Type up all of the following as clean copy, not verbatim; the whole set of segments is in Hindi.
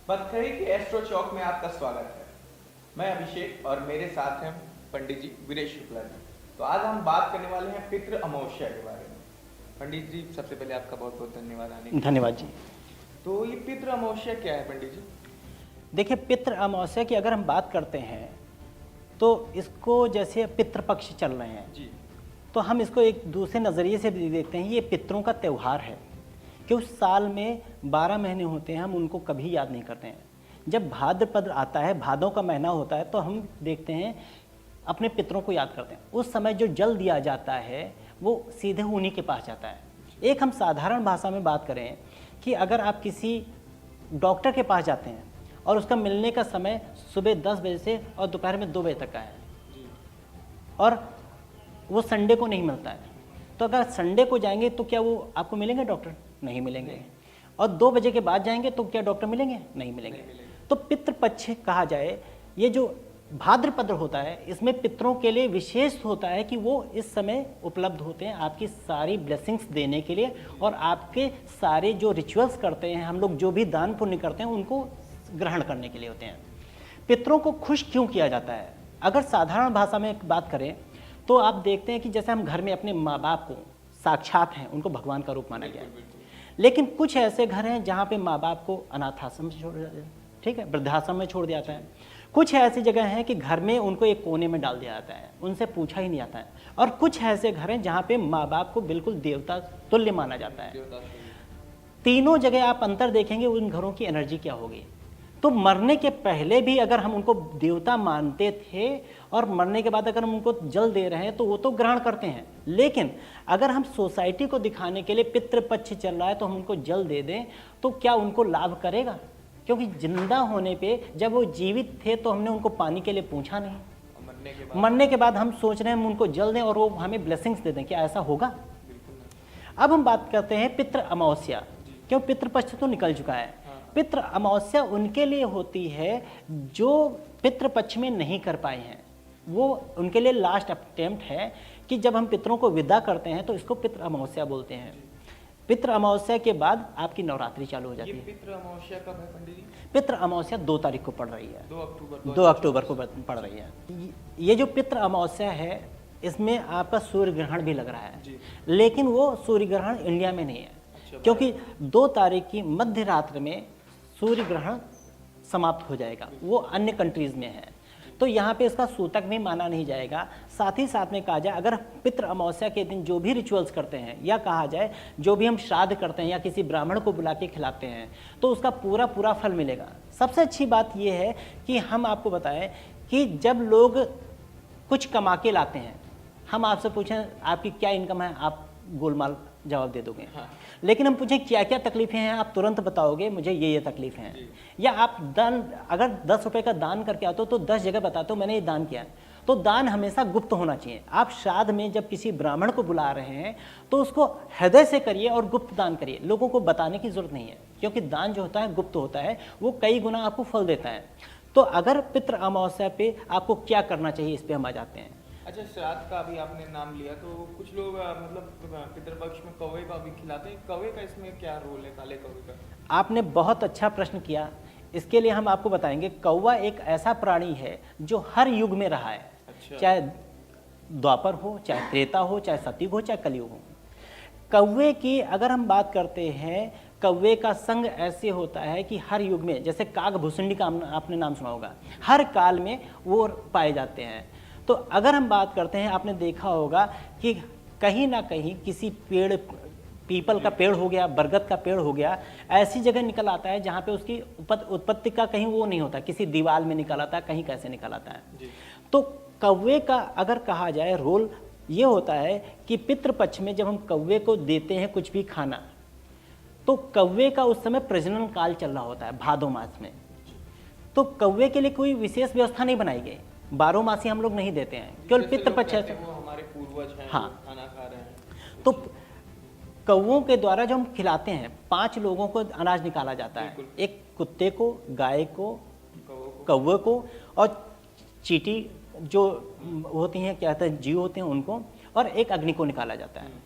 बतखरी के एस्ट्रो चौक में आपका स्वागत है। मैं अभिषेक और मेरे साथ हैं पंडित जी वीरेश शुक्ला जी। तो आज हम बात करने वाले हैं पितृ अमावस्या के बारे में। पंडित जी सबसे पहले आपका बहुत बहुत धन्यवाद आने के लिए। धन्यवाद जी। तो ये पितृ अमावस्या क्या है पंडित जी? देखिए, पितृ अमावस्या की अगर हम बात करते हैं तो इसको जैसे पितृपक्ष चल रहे हैं जी, तो हम इसको एक दूसरे नज़रिए से भी देखते हैं। ये पितरों का त्यौहार है कि उस साल में 12 महीने होते हैं, हम उनको कभी याद नहीं करते हैं। जब भाद्रपद आता है, भादों का महीना होता है, तो हम देखते हैं अपने पितरों को याद करते हैं। उस समय जो जल दिया जाता है वो सीधे उन्हीं के पास जाता है। एक हम साधारण भाषा में बात करें कि अगर आप किसी डॉक्टर के पास जाते हैं और उसका मिलने का समय सुबह 10 बजे से और दोपहर में 2 बजे तक का है और वो संडे को नहीं मिलता है, तो अगर संडे को जाएंगे तो क्या वो आपको मिलेंगे डॉक्टर? नहीं मिलेंगे। और 2 बजे के बाद जाएंगे तो क्या डॉक्टर मिलेंगे? नहीं मिलेंगे। तो पितृपक्ष कहा जाए, ये जो भाद्रपद होता है इसमें पितरों के लिए विशेष होता है कि वो इस समय उपलब्ध होते हैं आपकी सारी ब्लेसिंग्स देने के लिए, और आपके सारे जो रिचुअल्स करते हैं हम लोग, जो भी दान पुण्य करते हैं, उनको ग्रहण करने के लिए होते हैं। पितरों को खुश क्यों किया जाता है? अगर साधारण भाषा में बात करें तो आप देखते हैं कि जैसे हम घर में अपने माँ बाप को साक्षात हैं, उनको भगवान का रूप माना गया है। लेकिन कुछ ऐसे घर हैं जहाँ पे माँ बाप को अनाथ आश्रम में छोड़ दिया जाता है, ठीक है, वृद्धाश्रम में छोड़ दिया जाता है। कुछ ऐसी जगह हैं कि घर में उनको एक कोने में डाल दिया जाता है, उनसे पूछा ही नहीं जाता है। और कुछ ऐसे घर हैं जहाँ पे माँ बाप को बिल्कुल देवता तुल्य माना जाता है। तीनों जगह आप अंतर देखेंगे, उन घरों की एनर्जी क्या होगी। तो मरने के पहले भी अगर हम उनको देवता मानते थे और मरने के बाद अगर हम उनको जल दे रहे हैं तो वो तो ग्रहण करते हैं। लेकिन अगर हम सोसाइटी को दिखाने के लिए पितृपक्ष चल रहा है तो हम उनको जल दे दें तो क्या उनको लाभ करेगा? क्योंकि जिंदा होने पे जब वो जीवित थे तो हमने उनको पानी के लिए पूछा नहीं, मरने के बाद हम सोच रहे हैं हम उनको जल दें और वो हमें ब्लेसिंग्स दे दें। क्या ऐसा होगा? अब हम बात करते हैं पितृ अमावस्या। क्यों? पितृपक्ष तो निकल चुका है। पितृ अमावस्या उनके लिए होती है जो पितृपक्ष में नहीं कर पाए हैं, वो उनके लिए लास्ट अटेम्प्ट है कि जब हम पितरों को विदा करते हैं तो इसको पितृ अमावस्या बोलते हैं। पितृ अमावस्या के बाद आपकी नवरात्रि चालू हो जाती है। पितृ अमावस्या कब है पंडित जी? पितृ अमावस्या 2 तारीख को पड़ रही है, 2 2 अक्टूबर को पड़ रही है। ये जो पितृ अमावस्या है इसमें आपका सूर्य ग्रहण भी लग रहा है, लेकिन वो सूर्य ग्रहण इंडिया में नहीं है, क्योंकि 2 तारीख की मध्य रात्रि में सूर्य ग्रहण समाप्त हो जाएगा, वो अन्य कंट्रीज में है, तो यहाँ पे इसका सूतक भी माना नहीं जाएगा। साथ ही साथ में कहा जाए अगर पितृ अमावस्या के दिन जो भी रिचुअल्स करते हैं, या कहा जाए जो भी हम श्राद्ध करते हैं या किसी ब्राह्मण को बुला के खिलाते हैं, तो उसका पूरा पूरा फल मिलेगा। सबसे अच्छी बात यह है कि हम आपको बताएं कि जब लोग कुछ कमा के लाते हैं, हम आपसे पूछें आपकी क्या इनकम है, आप गोलमाल जवाब दे दोगे। लेकिन हम पूछें क्या क्या तकलीफें हैं, आप तुरंत बताओगे मुझे ये तकलीफें हैं। या आप दान, अगर 10 रुपए का दान करके आते हो तो 10 जगह बताते हो मैंने ये दान किया है। तो दान हमेशा गुप्त होना चाहिए। आप श्राद्ध में जब किसी ब्राह्मण को बुला रहे हैं तो उसको हृदय से करिए और गुप्त दान करिए, लोगों को बताने की जरूरत नहीं है, क्योंकि दान जो होता है गुप्त होता है, वो कई गुना आपको फल देता है। तो अगर पितृ अमावस्या पे आपको क्या करना चाहिए, इस पे हम आ जाते हैं। अच्छा, श्राद्ध का अभी आपने नाम लिया, तो कुछ लोग मतलब पितृपक्ष में कौवे का भी खिलाते हैं। कौवे का इसमें क्या रोल है, काले कौवे का? आपने बहुत अच्छा प्रश्न किया। इसके लिए हम आपको बताएंगे, कौवा एक ऐसा प्राणी है जो हर युग में रहा है। अच्छा। चाहे द्वापर हो, चाहे त्रेता हो, चाहे सतयुग हो, चाहे कलयुग हो। कौवे की अगर हम बात करते हैं, कौवे का संग ऐसे होता है कि हर युग में, जैसे काग भुसुंडी का आपने नाम सुना होगा, हर काल में वो पाए जाते हैं। तो अगर हम बात करते हैं, आपने देखा होगा कि कहीं ना कहीं किसी पेड़, पीपल का पेड़ हो गया, बरगद का पेड़ हो गया, ऐसी जगह निकल आता है जहाँ पे उसकी उत्पत्ति का कहीं वो नहीं होता, किसी दीवार में निकल आता है, कहीं कैसे निकल आता है। तो कौवे का अगर कहा जाए रोल ये होता है कि पितृपक्ष में जब हम कौवे को देते हैं कुछ भी खाना, तो कौवे का उस समय प्रजनन काल चल रहा होता है, भादो मास में। तो कौवे के लिए कोई विशेष व्यवस्था नहीं बनाई गई, 12 मासी हम लोग नहीं देते हैं, केवल पितृपक्ष है। वो हमारे पूर्वज हैं, हाँ, खाना खा रहे हैं। तो कौवों के द्वारा जो हम खिलाते हैं, 5 लोगों को अनाज निकाला जाता है, एक कुत्ते को, गाय को, कौवे को, और चींटी जो होती हैं, क्या कहते हैं, जीव होते हैं उनको, और एक अग्नि को निकाला जाता है।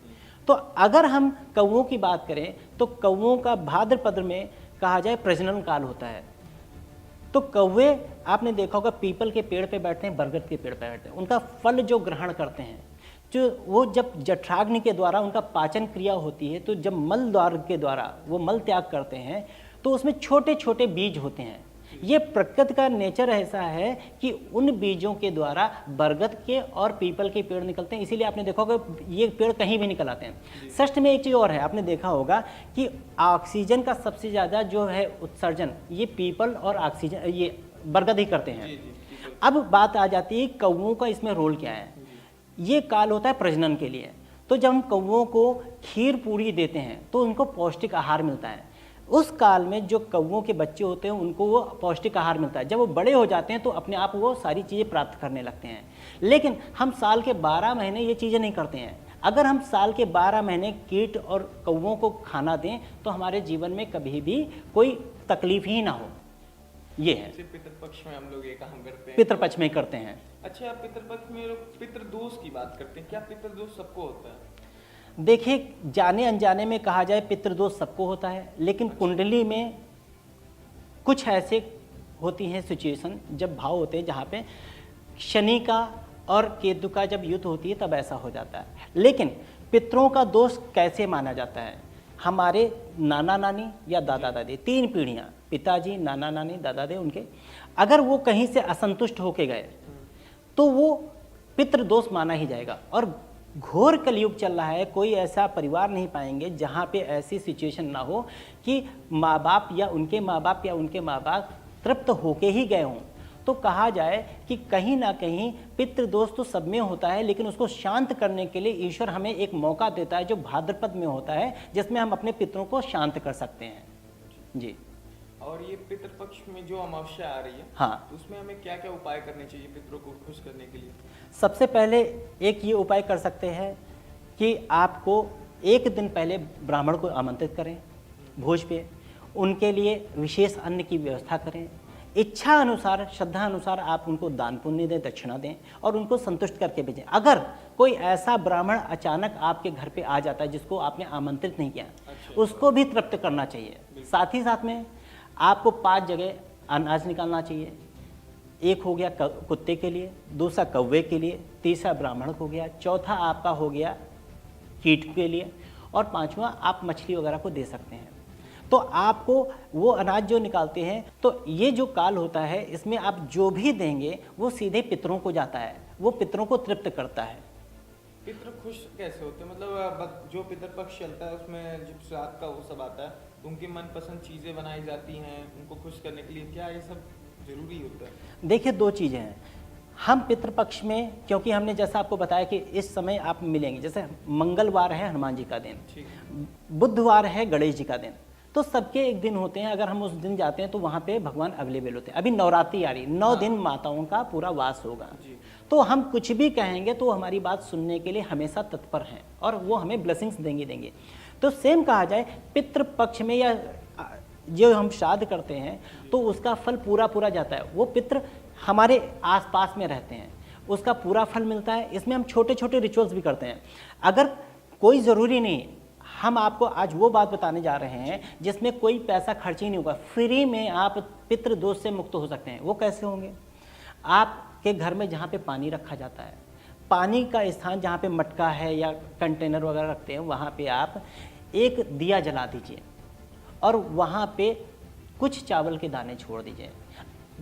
तो अगर हम कौवों की बात करें तो कौवों का भाद्रपद में कहा जाए प्रजनन काल होता है। तो कौवे आपने देखा होगा पीपल के पेड़ पे बैठते हैं, बरगद के पेड़ पे बैठते हैं, उनका फल जो ग्रहण करते हैं, जो वो जब जठराग्नि के द्वारा उनका पाचन क्रिया होती है, तो जब मल द्वार के द्वारा वो मल त्याग करते हैं तो उसमें छोटे छोटे बीज होते हैं। ये प्रकृति का नेचर ऐसा है कि उन बीजों के द्वारा बरगद के और पीपल के पेड़ निकलते हैं, इसीलिए आपने देखा होगा ये पेड़ कहीं भी निकल आते हैं। षष्ठ में एक चीज़ और है, आपने देखा होगा कि ऑक्सीजन का सबसे ज़्यादा जो है उत्सर्जन ये पीपल और ऑक्सीजन ये बरगद ही करते हैं। अब बात आ जाती है कौवों का इसमें रोल क्या है। ये काल होता है प्रजनन के लिए, तो जब हम कौवों को खीर पूरी देते हैं तो उनको पौष्टिक आहार मिलता है। उस काल में जो कौवों के बच्चे होते हैं उनको वो पौष्टिक आहार मिलता है। जब वो बड़े हो जाते हैं तो अपने आप वो सारी चीज़ें प्राप्त करने लगते हैं। लेकिन हम साल के 12 महीने ये चीज़ें नहीं करते हैं। अगर हम साल के 12 महीने कीट और कौवों को खाना दें तो हमारे जीवन में कभी भी कोई तकलीफ ही ना हो। ये है पितृपक्ष में हम लोग ये काम करते हैं, पितृपक्ष में करते हैं। अच्छा, पितृपक्ष में लोग पितृदोष की बात करते हैं, क्या पितृदोष सबको होता है? देखिए, जाने अनजाने में कहा जाए पितृदोष सबको होता है, लेकिन कुंडली में कुछ ऐसे होती हैं सिचुएशन, जब भाव होते हैं जहाँ पे शनि का और केतु का जब युद्ध होती है तब ऐसा हो जाता है। लेकिन पितरों का दोष कैसे माना जाता है? हमारे नाना नानी या दादा दादी, 3 पीढ़ियाँ, पिताजी, नाना नानी, दादा दादी, उनके अगर वो कहीं से असंतुष्ट होके गए तो वो पितृदोष माना ही जाएगा। और घोर कलयुग चल रहा है, कोई ऐसा परिवार नहीं पाएंगे जहाँ पे ऐसी सिचुएशन ना हो कि माँ बाप या उनके माँ बाप तृप्त होके ही गए हों। तो कहा जाए कि कहीं ना कहीं पितृदोष तो सब में होता है, लेकिन उसको शांत करने के लिए ईश्वर हमें एक मौका देता है जो भाद्रपद में होता है, जिसमें हम अपने पितरों को शांत कर सकते हैं। जी। और ये पितृपक्ष में जो अमावस्या आ रही है, हाँ, तो उसमें हमें क्या क्या उपाय करने चाहिए पितरों को खुश करने के लिए? सबसे पहले एक ये उपाय कर सकते हैं कि आपको एक दिन पहले ब्राह्मण को आमंत्रित करें भोज पे, उनके लिए विशेष अन्न की व्यवस्था करें, इच्छा अनुसार, श्रद्धा अनुसार आप उनको दान पुण्य दें, दक्षिणा दें और उनको संतुष्ट करके भेजें। अगर कोई ऐसा ब्राह्मण अचानक आपके घर पे आ जाता है जिसको आपने आमंत्रित नहीं किया, उसको भी तृप्त करना चाहिए। साथ ही साथ में आपको 5 जगह अनाज निकालना चाहिए। एक हो गया कुत्ते के लिए, दूसरा कौवे के लिए, तीसरा ब्राह्मण हो गया, चौथा आपका हो गया कीट के लिए और 5वां आप मछली वगैरह को दे सकते हैं। तो आपको वो अनाज जो निकालते हैं, तो ये जो काल होता है इसमें आप जो भी देंगे वो सीधे पितरों को जाता है, वो पितरों को तृप्त करता है। पितृ खुश कैसे होते हैं? मतलब जो पितृपक्ष चलता है उसमें जब श्राद्ध का वो सब आता है तो उनकी मनपसंद चीज़ें बनाई जाती हैं उनको खुश करने के लिए, क्या ये सब जरूरी होता है? देखिए, 2 चीज़ें हैं। हम पितृपक्ष में, क्योंकि हमने जैसा आपको बताया कि इस समय आप मिलेंगे, जैसे मंगलवार है हनुमान जी का दिन, बुधवार है गणेश जी का दिन, तो सबके एक दिन होते हैं। अगर हम उस दिन जाते हैं तो वहाँ पे भगवान अवेलेबल होते हैं। अभी नवरात्रि आ रही, 9 दिन माताओं का पूरा वास होगा, तो हम कुछ भी कहेंगे तो हमारी बात सुनने के लिए हमेशा तत्पर हैं और वो हमें ब्लेसिंग्स देंगे। तो सेम कहा जाए पितृपक्ष में या जो हम श्राद्ध करते हैं तो उसका फल पूरा जाता है। वो पितृ हमारे आसपास में रहते हैं, उसका पूरा फल मिलता है। इसमें हम छोटे छोटे रिचुअल्स भी करते हैं। अगर कोई ज़रूरी नहीं, हम आपको आज वो बात बताने जा रहे हैं जिसमें कोई पैसा खर्च ही नहीं होगा, फ्री में आप पितृदोष से मुक्त हो सकते हैं। वो कैसे होंगे? आपके घर में जहाँ पे पानी रखा जाता है, पानी का स्थान जहाँ पे मटका है या कंटेनर वगैरह रखते हैं, वहाँ पे आप एक दिया जला दीजिए और वहाँ पे कुछ चावल के दाने छोड़ दीजिए।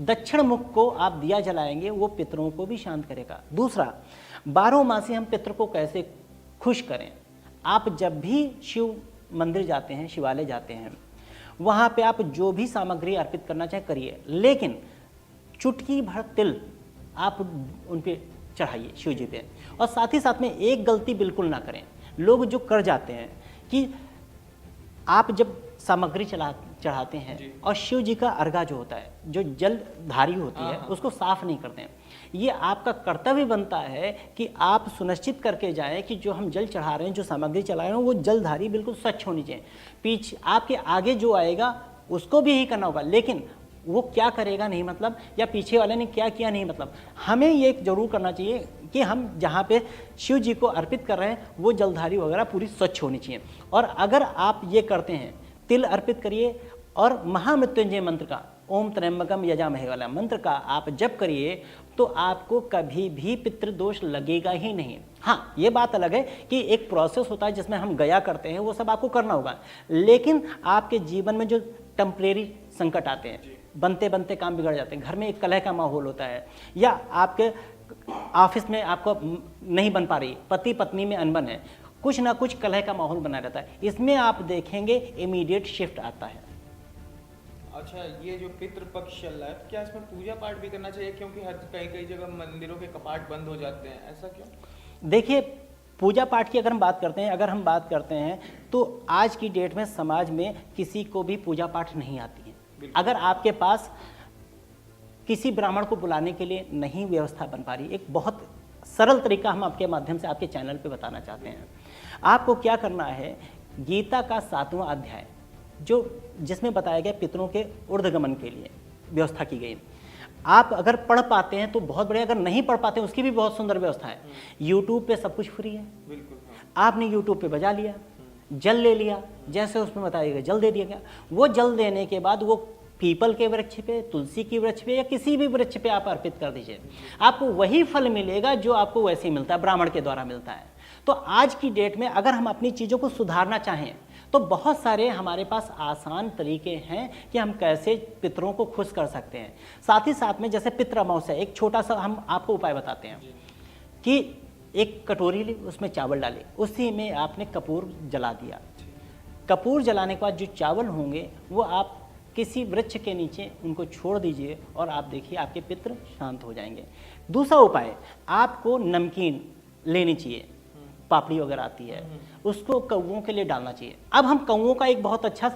दक्षिण मुख को आप दिया जलाएंगे, वो पितरों को भी शांत करेगा। दूसरा, 12 मासी हम पितर को कैसे खुश करें? आप जब भी शिव मंदिर जाते हैं, शिवालय जाते हैं, वहाँ पे आप जो भी सामग्री अर्पित करना चाहे करिए, लेकिन चुटकी भर तिल आप उन पे चढ़ाइए शिव जी पे। और साथ ही साथ में एक गलती बिल्कुल ना करें। लोग जो कर जाते हैं कि आप जब सामग्री चढ़ाते हैं और शिव जी का अर्घा जो होता है, जो जलधारी होती है, उसको साफ नहीं करते हैं। ये आपका कर्तव्य बनता है कि आप सुनिश्चित करके जाएं कि जो हम जल चढ़ा रहे हैं, जो सामग्री चला रहे हैं, वो जलधारी बिल्कुल स्वच्छ होनी चाहिए। पीछे आपके आगे जो आएगा उसको भी यही करना होगा, लेकिन वो क्या करेगा नहीं मतलब, या पीछे वाले ने क्या किया नहीं मतलब। हमें ये जरूर करना चाहिए कि हम जहाँ पे शिव जी को अर्पित कर रहे हैं वो जलधारी वगैरह पूरी स्वच्छ होनी चाहिए। और अगर आप ये करते हैं, तिल अर्पित करिए और महामृत्युंजय मंत्र का ओम त्र्यंबकम यजामहे वाला मंत्र का आप जप करिए तो आपको कभी भी पितृदोष लगेगा ही नहीं। हाँ, ये बात अलग है कि एक प्रोसेस होता है जिसमें हम गया करते हैं, वो सब आपको करना होगा, लेकिन आपके जीवन में जो टेम्परेरी संकट आते हैं, बनते बनते काम बिगड़ जाते हैं, घर में एक कलह का माहौल होता है, या आपके ऑफिस में आपको नहीं बन पा रही, पति पत्नी में अनबन है, कुछ ना कुछ कलह का माहौल बना रहता है, इसमें आप देखेंगे इमीडिएट शिफ्ट आता है। अच्छा, ये जो पितृपक्ष चल रहा है, तो क्या इसमें पूजा पाठ भी करना चाहिए? क्योंकि हर कई जगह मंदिरों के कपाट बंद हो जाते हैं, ऐसा क्यों? देखिए, पूजा पाठ की अगर हम बात करते हैं तो आज की डेट में समाज में किसी को भी पूजा पाठ नहीं आती है। अगर आपके पास किसी ब्राह्मण को बुलाने के लिए नहीं व्यवस्था बन पा रही, एक बहुत सरल तरीका हम आपके माध्यम से आपके चैनल पे बताना चाहते हैं। आपको क्या करना है, गीता का 7वां अध्याय जिसमें बताया गया पितरों के ऊर्ध्वगमन के लिए व्यवस्था की गई, आप अगर पढ़ पाते हैं तो बहुत बढ़िया, अगर नहीं पढ़ पाते हैं उसकी भी बहुत सुंदर व्यवस्था है। यूट्यूब पे सब कुछ फ्री है, बिल्कुल। आपने यूट्यूब पे बजा लिया, जल ले लिया, जैसे उसमें बताया गया जल दे दिया गया, वो जल देने के बाद वो पीपल के वृक्ष पे, तुलसी की वृक्ष पे या किसी भी वृक्ष पे आप अर्पित कर दीजिए, आपको वही फल मिलेगा जो आपको वैसे ही मिलता है, ब्राह्मण के द्वारा मिलता है। तो आज की डेट में अगर हम अपनी चीज़ों को सुधारना चाहें तो बहुत सारे हमारे पास आसान तरीके हैं कि हम कैसे पितरों को खुश कर सकते हैं। साथ ही साथ में जैसे पितृ अमावस्या, एक छोटा सा हम आपको उपाय बताते हैं कि एक कटोरी ली, उसमें चावल डाले, उसी में आपने कपूर जला दिया। कपूर जलाने के बाद जो चावल होंगे वो आप किसी वृक्ष के नीचे उनको छोड़ दीजिए और आप देखिए आपके पितृ शांत हो जाएंगे। दूसरा उपाय, आपको नमकीन लेनी चाहिए, पापड़ी वगैरह आती है, उसको कौवों के लिए डालना चाहिए। अब हम कौवों का एक बहुत अच्छा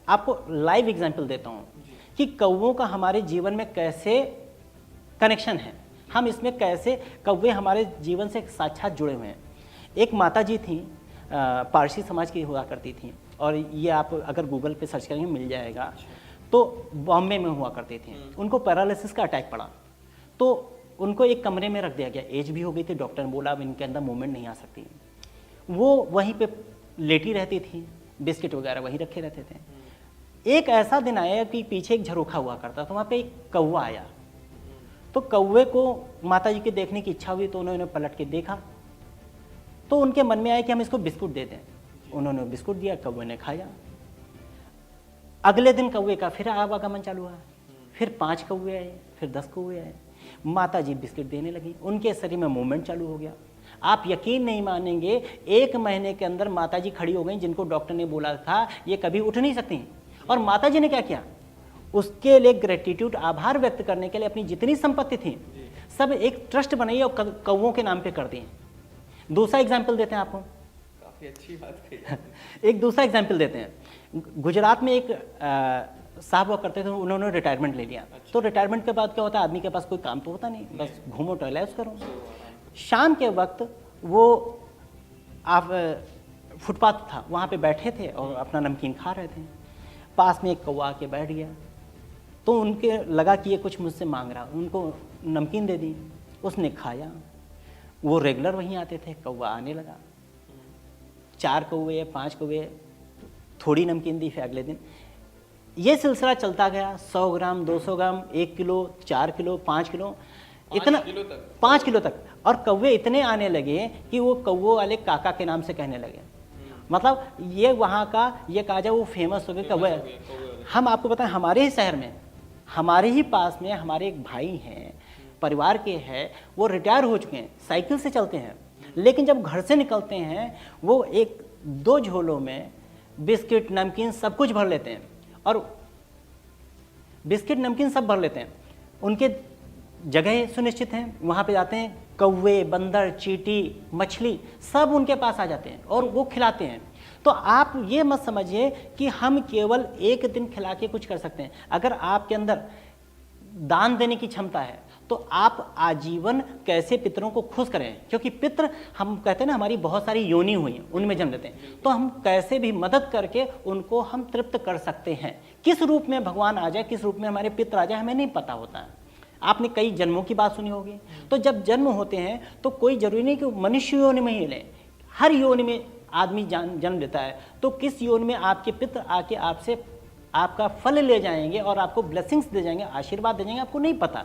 आपको लाइव एग्जांपल देता हूँ कि कौवों का हमारे जीवन में कैसे कनेक्शन है, हम इसमें कैसे कौवे हमारे जीवन से साक्षात जुड़े हुए हैं। एक माता जी थी, पारसी समाज की हुआ करती थी, और ये आप अगर गूगल पे सर्च करेंगे मिल जाएगा। तो बॉम्बे में हुआ करती थी, उनको पैरालिसिस का अटैक पड़ा, तो उनको एक कमरे में रख दिया गया, एज भी हो गई थी, डॉक्टर ने बोला अब इनके अंदर मूवमेंट नहीं आ सकती। वो वहीं पे लेटी रहती थी, बिस्किट वगैरह वहीं रखे रहते थे। एक ऐसा दिन आया कि पीछे एक झरोखा हुआ करता, तो वहाँ पे एक कौवा आया, तो कौवे को माता जी के देखने की इच्छा हुई, तो उन्होंने पलट के देखा, तो उनके मन में आया कि हम इसको बिस्कुट दे दें। उन्होंने बिस्कुट दिया, कौवे ने खाया। अगले दिन कौवे का फिर आवागमन चालू हुआ, फिर 5 कौवे आए, फिर 10 कौवे आए, माता जी बिस्किट देने लगी, उनके शरीर में मूवमेंट चालू हो गया। आप यकीन नहीं मानेंगे, 1 महीने के अंदर माता जी खड़ी हो गई, जिनको डॉक्टर ने बोला था ये कभी उठ नहीं सकती। और माता जी ने क्या किया, उसके लिए ग्रेटिट्यूड, आभार व्यक्त करने के लिए अपनी जितनी संपत्ति थी सब एक ट्रस्ट बनाई और कौवों के नाम पे कर दी। दूसरा एग्जाम्पल देते हैं आपको, काफी अच्छी बात कही। एक दूसरा एग्जाम्पल देते हैं। गुजरात में एक साहब हुआ करते थे, उन्होंने रिटायरमेंट ले लिया। तो रिटायरमेंट के बाद क्या होता है, आदमी के पास कोई काम तो होता नहीं, बस घूमो टहलाओ करो। शाम के वक्त वो आप फुटपाथ था, वहाँ पे बैठे थे और अपना नमकीन खा रहे थे। पास में एक कौवा आके बैठ गया, तो उनके लगा कि ये कुछ मुझसे मांग रहा, उनको नमकीन दे दी, उसने खाया। वो रेगुलर वहीं आते थे, कौवा आने लगा, 4 कौवे 5 कौवे, थोड़ी नमकीन दी, फिर अगले दिन ये सिलसिला चलता गया। 100 ग्राम, 200 ग्राम, 1 किलो, 4 किलो, 5 किलो, इतना 5 किलो तक। और कौवे इतने आने लगे कि वो कौवों वाले काका के नाम से कहने लगे। मतलब ये वहाँ का, ये कहा जाए वो फेमस हो गए कौवे। हम आपको बताएं, हमारे ही शहर में, हमारे ही पास में हमारे एक भाई हैं, परिवार के हैं, वो रिटायर हो चुके हैं, साइकिल से चलते हैं, लेकिन जब घर से निकलते हैं वो 1-2 झोलों में बिस्किट नमकीन सब कुछ भर लेते हैं, और बिस्किट नमकीन सब भर लेते हैं। उनके जगह सुनिश्चित हैं, वहाँ पे जाते हैं, कौवे, बंदर, चींटी, मछली सब उनके पास आ जाते हैं और वो खिलाते हैं। तो आप ये मत समझिए कि हम केवल एक दिन खिला के कुछ कर सकते हैं। अगर आपके अंदर दान देने की क्षमता है तो आप आजीवन कैसे पितरों को खुश करें, क्योंकि पितर हम कहते हैं ना, हमारी बहुत सारी योनि हुई हैं, उनमें जन्म लेते हैं, तो हम कैसे भी मदद करके उनको हम तृप्त कर सकते हैं। किस रूप में भगवान आ जाए, किस रूप में हमारे पितर आ जाए, हमें नहीं पता होता है। आपने कई जन्मों की बात सुनी होगी। तो जब जन्म होते हैं तो कोई जरूरी नहीं कि मनुष्य योनि में ही लें, हर योनि में आदमी जन्म लेता है। तो किस योनि में आपके पितर आके आपसे आपका फल ले जाएंगे और आपको ब्लेसिंग्स दे जाएंगे, आशीर्वाद दे जाएंगे, आपको नहीं पता।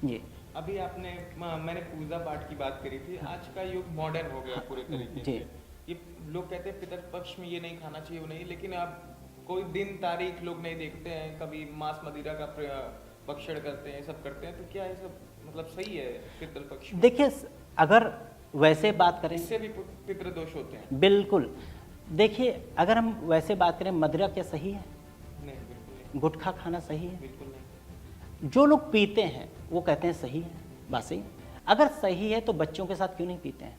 जी अभी आपने मैंने पूजा पाठ की बात करी थी। आज का युग मॉडर्न हो गया पूरे तरीके जी। से। ये लोग कहते हैं पितृपक्ष में ये नहीं खाना चाहिए, वो नहीं, लेकिन आप कोई दिन तारीख लोग नहीं देखते हैं, कभी मांस मदिरा का भक्षण करते हैं, सब करते हैं। तो क्या ये सब मतलब सही है पितृपक्ष में? देखिए, अगर वैसे बात करें, इससे भी पितृदोष होते हैं? बिल्कुल। देखिए, अगर हम वैसे बात करें, मदिरा क्या सही है? नहीं, बिल्कुल नहीं। गुटखा खाना सही है? बिल्कुल नहीं। जो लोग पीते हैं वो कहते हैं सही है, बात सही। अगर सही है तो बच्चों के साथ क्यों नहीं पीते हैं?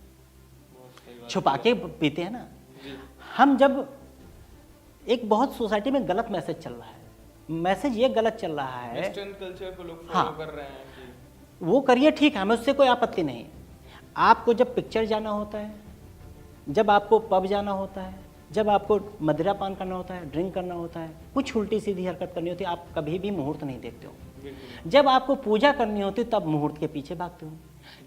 बहुत सही बात छुपा के पीते हैं ना। जी। हम जब एक बहुत सोसाइटी में गलत मैसेज चल रहा है, मैसेज ये गलत चल रहा है, वेस्टर्न कल्चर को लोग फॉलो हाँ। कर रहे हैं कि वो करिए, ठीक है, हमें उससे कोई आपत्ति नहीं। आपको जब पिक्चर जाना होता है, जब आपको पब जाना होता है, जब आपको मदिरा पान करना होता है, ड्रिंक करना होता है, कुछ उल्टी सीधी हरकत करनी होती है, आप कभी भी मुहूर्त नहीं देखते हो। बिल्कुल जब आपको पूजा करनी होती है तब मुहूर्त के पीछे भागते हो।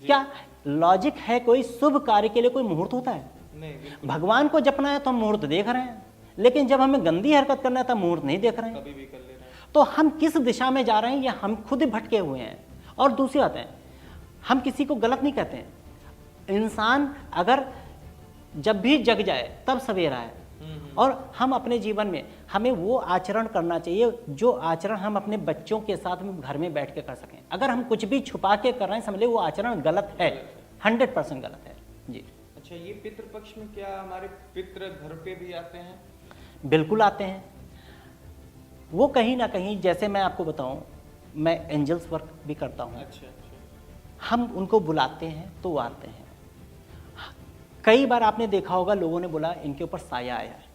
क्या लॉजिक है? कोई शुभ कार्य के लिए कोई मुहूर्त होता है? नहीं, बिल्कुल भगवान को जपना है तो हम मुहूर्त देख रहे हैं, लेकिन जब हमें गंदी हरकत करना है तब मुहूर्त नहीं देख रहे हैं। कभी भी कर ले रहे हैं। तो हम किस दिशा में जा रहे हैं, ये हम खुद ही भटके हुए हैं। और दूसरी बात है, हम किसी को गलत नहीं कहते हैं। इंसान अगर जब भी जग जाए तब सवेरा है। और हम अपने जीवन में हमें वो आचरण करना चाहिए जो आचरण हम अपने बच्चों के साथ में घर में बैठ के कर सकें। अगर हम कुछ भी छुपा के कर रहे हैं, समझ ले वो आचरण गलत है, 100% गलत है। जी अच्छा, ये पितृपक्ष में क्या हमारे पितृ घर पे भी आते हैं? बिल्कुल आते हैं। वो कहीं ना कहीं, जैसे मैं आपको बताऊं, मैं एंजल्स वर्क भी करता हूं। अच्छा अच्छा। हम उनको बुलाते हैं तो वो आते हैं। कई बार आपने देखा होगा, लोगों ने बोला इनके ऊपर साया आया है।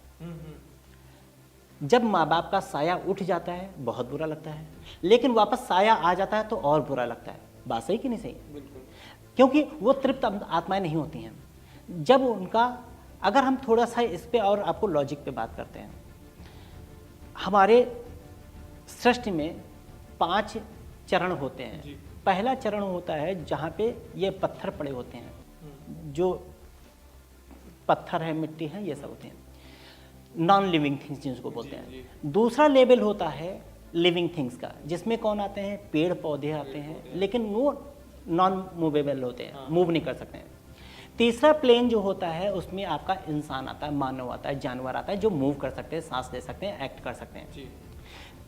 जब माँ बाप का साया उठ जाता है बहुत बुरा लगता है, लेकिन वापस साया आ जाता है तो और बुरा लगता है। बात सही कि नहीं सही? बिल्कुल। क्योंकि वो तृप्त आत्माएं नहीं होती हैं। जब उनका, अगर हम थोड़ा सा इस पे और आपको लॉजिक पे बात करते हैं, हमारे सृष्टि में 5 चरण होते हैं। जी। पहला चरण होता है जहाँ पे ये पत्थर पड़े होते हैं, जो पत्थर है, मिट्टी है, ये सब होते हैं, नॉन लिविंग थिंग्स जिसको बोलते जी, हैं। दूसरा लेवल होता है लिविंग थिंग्स का, जिसमें कौन आते हैं? पेड़ पौधे आते हैं, लेकिन वो नॉन मूवेबल होते हैं, मूव नहीं कर सकते हैं। तीसरा प्लेन जो होता है उसमें आपका इंसान आता है, मानव आता है, जानवर आता है, जो मूव कर सकते हैं, सांस ले सकते हैं, एक्ट कर सकते हैं। जी।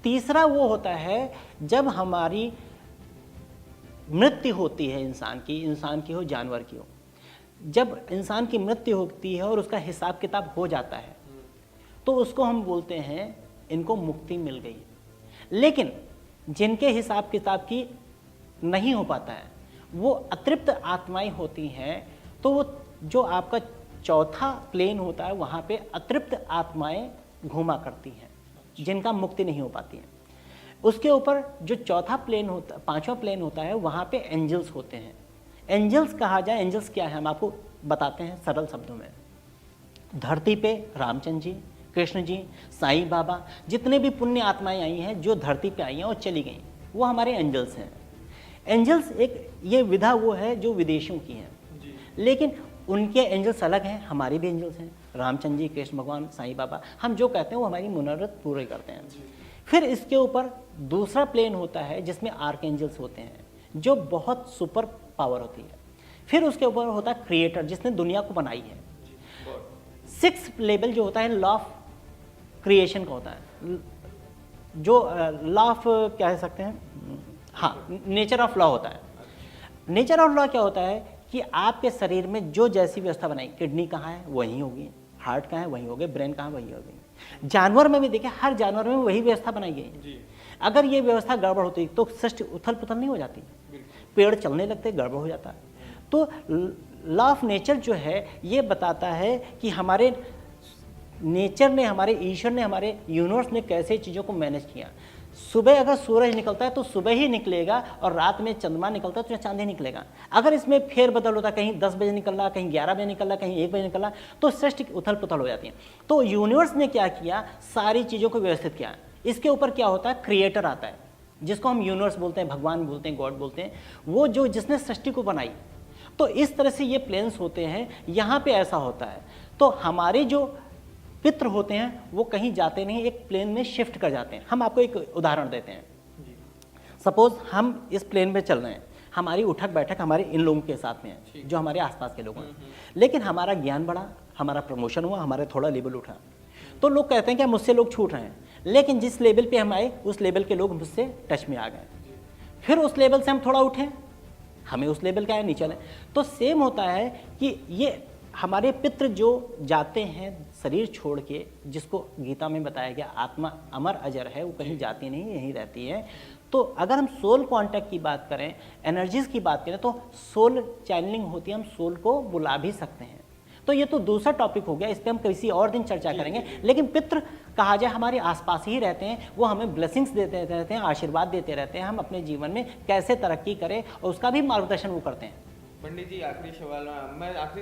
तीसरा वो होता है जब हमारी मृत्यु होती है, इंसान की हो, जानवर की हो। जब इंसान की मृत्यु होती है और उसका हिसाब किताब हो जाता है तो उसको हम बोलते हैं इनको मुक्ति मिल गई। लेकिन जिनके हिसाब किताब की नहीं हो पाता है, वो अतृप्त आत्माएं होती हैं। तो वो जो आपका चौथा प्लेन होता है, वहाँ पे अतृप्त आत्माएं घूमा करती हैं, जिनका मुक्ति नहीं हो पाती है। उसके ऊपर जो चौथा प्लेन होता, 5वां प्लेन होता है, वहाँ पे एंजल्स होते हैं। एंजल्स कहा जाए, एंजल्स क्या है हम आपको बताते हैं सरल शब्दों में। धरती पे रामचंद्र जी, कृष्ण जी, साईं बाबा, जितने भी पुण्य आत्माएं आई हैं जो धरती पे आई हैं और चली गई, वो हमारे एंजल्स हैं। एंजल्स एक ये विधा वो है जो विदेशियों की है, लेकिन उनके एंजल्स अलग हैं, हमारे भी एंजल्स हैं। रामचंद्र जी, कृष्ण भगवान, साईं बाबा, हम जो कहते हैं वो हमारी मनोरथ पूरे करते हैं। फिर इसके ऊपर दूसरा प्लेन होता है जिसमें आर्क एंजल्स होते हैं, जो बहुत सुपर पावर होती है। फिर उसके ऊपर होता है क्रिएटर, जिसने दुनिया को बनाई है। 6th लेवल जो होता है लॉ ऑफ क्रिएशन का होता है, जो लॉ ऑफ क्या कह सकते हैं, हाँ, नेचर ऑफ लॉ होता है। नेचर ऑफ लॉ क्या होता है कि आपके शरीर में जो जैसी व्यवस्था बनाई, किडनी कहाँ है वहीं होगी, हार्ट कहाँ है वहीं होगी, ब्रेन कहाँ है वहीं होगी। जानवर में भी देखिए, हर जानवर में वही व्यवस्था बनाई गई। अगर ये व्यवस्था गड़बड़ होती तो सृष्टि उथल पुथल नहीं हो जाती, पेड़ चलने लगते, गड़बड़ हो जाता। तो लॉ ऑफ नेचर जो है ये बताता है कि हमारे नेचर ने, हमारे ईश्वर ने, हमारे यूनिवर्स ने कैसे चीज़ों को मैनेज किया। सुबह अगर सूरज निकलता है तो सुबह ही निकलेगा, और रात में चंद्रमा निकलता है तो चांद ही निकलेगा। अगर इसमें फेर बदल होता, कहीं 10 बजे निकल रहा, कहीं 11 बजे निकल रहा, कहीं 1 बजे निकल रहा, तो सृष्टि उथल पुथल हो जाती है। तो यूनिवर्स ने क्या किया, सारी चीज़ों को व्यवस्थित किया। इसके ऊपर क्या होता है, क्रिएटर आता है, जिसको हम यूनिवर्स बोलते हैं, भगवान बोलते हैं, गॉड बोलते हैं, वो जो जिसने सृष्टि को बनाई। तो इस तरह से ये प्लेन्स होते हैं, यहाँ पे ऐसा होता है। तो हमारे जो पितृ होते हैं वो कहीं जाते नहीं, एक प्लेन में शिफ्ट कर जाते हैं। हम आपको एक उदाहरण देते हैं। सपोज हम इस प्लेन में चल रहे हैं, हमारी उठक बैठक हमारे इन लोगों के साथ में है जो हमारे आसपास के लोग हैं, लेकिन हमारा ज्ञान बढ़ा, हमारा प्रमोशन हुआ, हमारे थोड़ा लेवल उठा, तो लोग कहते हैं कि मुझसे लोग छूट रहे हैं, लेकिन जिस लेवल पे हम आए उस लेवल के लोग मुझसे टच में आ गए, फिर उस लेवल से हम थोड़ा उठे, हमें उस लेवल का है नीचे आए। तो सेम होता है कि ये हमारे पितृ जो जाते हैं शरीर छोड़ के, जिसको गीता में बताया गया आत्मा अमर अजर है, वो कहीं जाती नहीं, यहीं रहती है। तो अगर हम सोल कांटेक्ट की बात करें, एनर्जीज की बात करें, तो सोल चैनलिंग होती है, हम सोल को बुला भी सकते हैं। तो ये तो दूसरा टॉपिक हो गया, इस पर हम किसी और दिन चर्चा करेंगे। लेकिन पितृ कहा जाए हमारे आसपास ही रहते हैं, वो हमें ब्लेसिंग्स देते रहते हैं, आशीर्वाद देते रहते हैं, हम अपने जीवन में कैसे तरक्की करें और उसका भी मार्गदर्शन वो करते हैं। पंडित जी आखिरी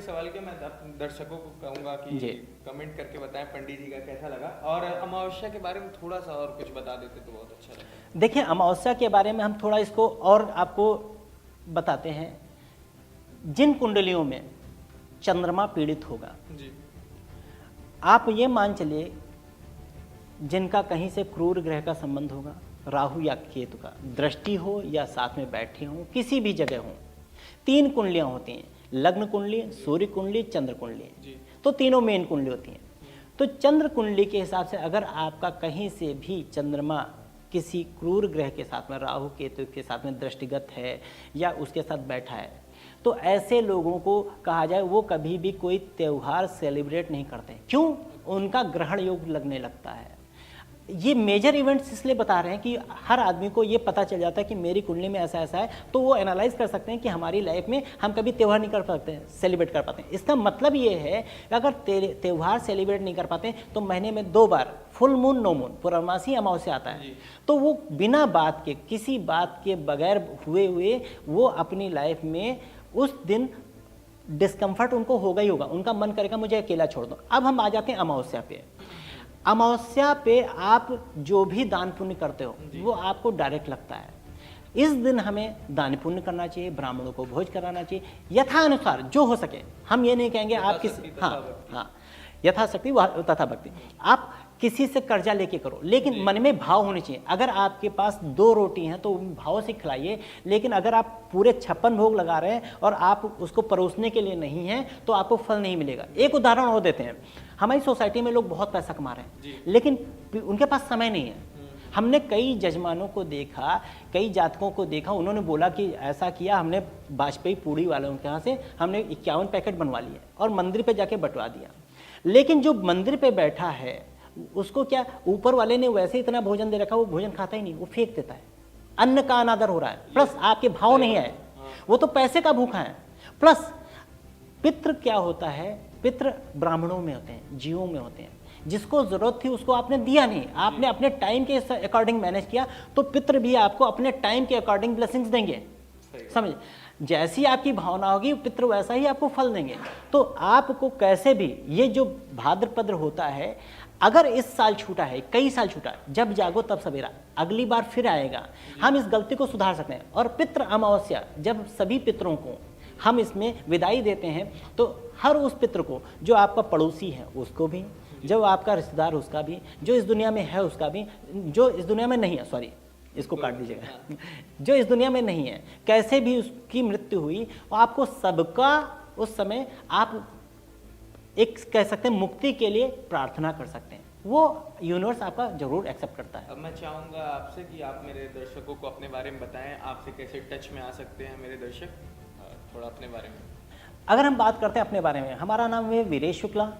सवाल के मैं दर्शकों को कहूँगा कि कमेंट करके बताएं पंडित जी का कैसा लगा, और अमावस्या के बारे में थोड़ा सा और कुछ बता देते तो बहुत अच्छा लगता। देखिए अमावस्या के बारे में हम थोड़ा इसको और आपको बताते हैं। जिन कुंडलियों में चंद्रमा पीड़ित होगा जी, आप ये मान चलिए जिनका कहीं से क्रूर ग्रह का संबंध होगा, राहु या केतु का दृष्टि हो या साथ में बैठे हों, किसी भी जगह हों, 3 कुंडलियां होती हैं, लग्न कुंडली, सूर्य कुंडली, चंद्र कुंडली। तो तीनों मेन कुंडली होती हैं। तो चंद्र कुंडली के हिसाब से अगर आपका कहीं से भी चंद्रमा किसी क्रूर ग्रह के साथ में, राहु केतु के साथ में दृष्टिगत है या उसके साथ बैठा है, तो ऐसे लोगों को कहा जाए वो कभी भी कोई त्यौहार सेलिब्रेट नहीं करते। क्यों? उनका ग्रहण योग लगने लगता है। ये मेजर इवेंट्स इसलिए बता रहे हैं कि हर आदमी को ये पता चल जाता है कि मेरी कुंडली में ऐसा ऐसा है, तो वो एनालाइज कर सकते हैं कि हमारी लाइफ में हम कभी त्यौहार नहीं कर पाते हैं, सेलिब्रेट कर पाते हैं। इसका मतलब ये है कि अगर त्यौहार सेलिब्रेट नहीं कर पाते तो महीने में 2 बार फुल मून, नो मून, पूर्णमासी, अमावस्या आता है, तो वो बिना बात के, किसी बात के बगैर हुए वो अपनी लाइफ में उस दिन डिस्कम्फर्ट उनको होगा ही होगा, उनका मन करेगा मुझे अकेला छोड़ दो। अब हम आ जाते हैं अमावस्या पे। अमावस्या पे आप जो भी दान पुण्य करते हो वो आपको डायरेक्ट लगता है। इस दिन हमें दान पुण्य करना चाहिए, ब्राह्मणों को भोज कराना चाहिए, यथानुसार जो हो सके। हम ये नहीं कहेंगे आप किसी, हाँ यथाशक्ति तथा भक्ति, आप किसी से कर्जा लेके करो, लेकिन मन में भाव होने चाहिए। अगर आपके पास 2 रोटी हैं तो भाव से खिलाइए, लेकिन अगर आप पूरे 56 भोग लगा रहे हैं और आप उसको परोसने के लिए नहीं हैं तो आपको फल नहीं मिलेगा। एक उदाहरण और देते हैं। हमारी सोसाइटी में लोग बहुत पैसा कमा रहे हैं लेकिन उनके पास समय नहीं है। हमने कई जजमानों को देखा, कई जातकों को देखा, उन्होंने बोला कि ऐसा किया हमने, वाजपेयी पूड़ी वालों के यहाँ से हमने 51 पैकेट बनवा लिए और मंदिर पे जाके बंटवा दिया। लेकिन जो मंदिर पे बैठा है उसको क्या ऊपर वाले ने वैसे इतना भोजन दे रखा, वो भोजन खाता ही नहीं, वो फेंक देता है। अन्न का अनादर हो रहा है, प्लस आपके भाव नहीं आए, वो तो पैसे का भूखा है। प्लस पितृ क्या होता है, पितृ ब्राह्मणों में होते हैं, जीवों में होते हैं। जिसको जरूरत थी उसको आपने दिया नहीं, आपने अपने टाइम के अकॉर्डिंग मैनेज किया, तो पितृ भी आपको अपने टाइम के अकॉर्डिंग ब्लेसिंग्स देंगे। समझ, जैसी आपकी भावना होगी पितृ वैसा ही आपको फल देंगे। तो आपको कैसे भी, ये जो भाद्रपद होता है, अगर इस साल छूटा है, कई साल छूटा, जब जागो तब सवेरा, अगली बार फिर आएगा, हम इस गलती को सुधार सकते हैं। और पितृ अमावस्या, जब सभी पितरों को हम इसमें विदाई देते हैं, तो हर उस पितृ को, जो आपका पड़ोसी है उसको भी, जो आपका रिश्तेदार उसका भी, जो इस दुनिया में है उसका भी, जो इस दुनिया में नहीं है, सॉरी इसको काट दीजिएगा, जो इस दुनिया में नहीं है, कैसे भी उसकी मृत्यु हुई, आपको सबका उस समय आप एक कह सकते हैं मुक्ति के लिए प्रार्थना कर सकते हैं। वो यूनिवर्स आपका जरूर एक्सेप्ट करता है। अब मैं चाहूँगा आपसे कि आप मेरे दर्शकों को अपने बारे में बताएं, आपसे कैसे टच में आ सकते हैं मेरे दर्शक, थोड़ा अपने बारे में। अगर हम बात करते हैं अपने बारे में, हमारा नाम है वीरेश शुक्ला,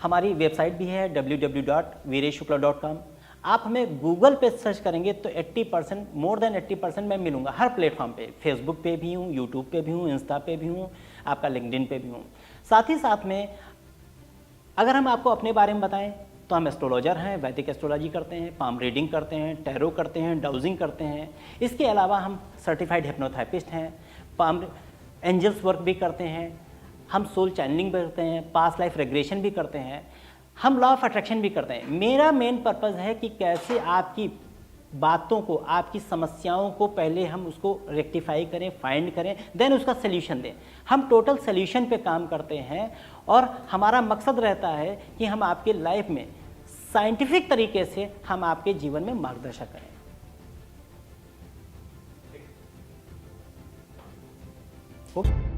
हमारी वेबसाइट भी है www.vireshshukla.com। आप हमें गूगल पे सर्च करेंगे तो 80%, मोर देन 80% मैं मिलूंगा हर प्लेटफॉर्म पे। फेसबुक पे भी हूँ, यूट्यूब पे भी हूँ, इंस्टा पे भी हूँ, आपका लिंक्डइन पे भी हूँ। साथ ही साथ में अगर हम आपको अपने बारे में बताएं तो हम एस्ट्रोलॉजर हैं, वैदिक एस्ट्रोलॉजी करते हैं, पाम रीडिंग करते हैं, टैरो करते हैं, डाउजिंग करते हैं। इसके अलावा हम सर्टिफाइड हिप्नोथेरेपिस्ट हैं, पाम एंजल्स वर्क भी करते हैं, हम सोल चैनलिंग भी करते हैं, पास्ट लाइफ रेग्रेशन भी करते हैं, हम लॉ ऑफ अट्रैक्शन भी करते हैं। मेरा मेन पर्पज़ है कि कैसे आपकी बातों को, आपकी समस्याओं को पहले हम उसको रेक्टिफाई करें, फाइंड करें, देन उसका सल्यूशन दें। हम टोटल सल्यूशन पे काम करते हैं और हमारा मकसद रहता है कि हम आपके लाइफ में साइंटिफिक तरीके से हम आपके जीवन में मार्गदर्शन करें। ओके।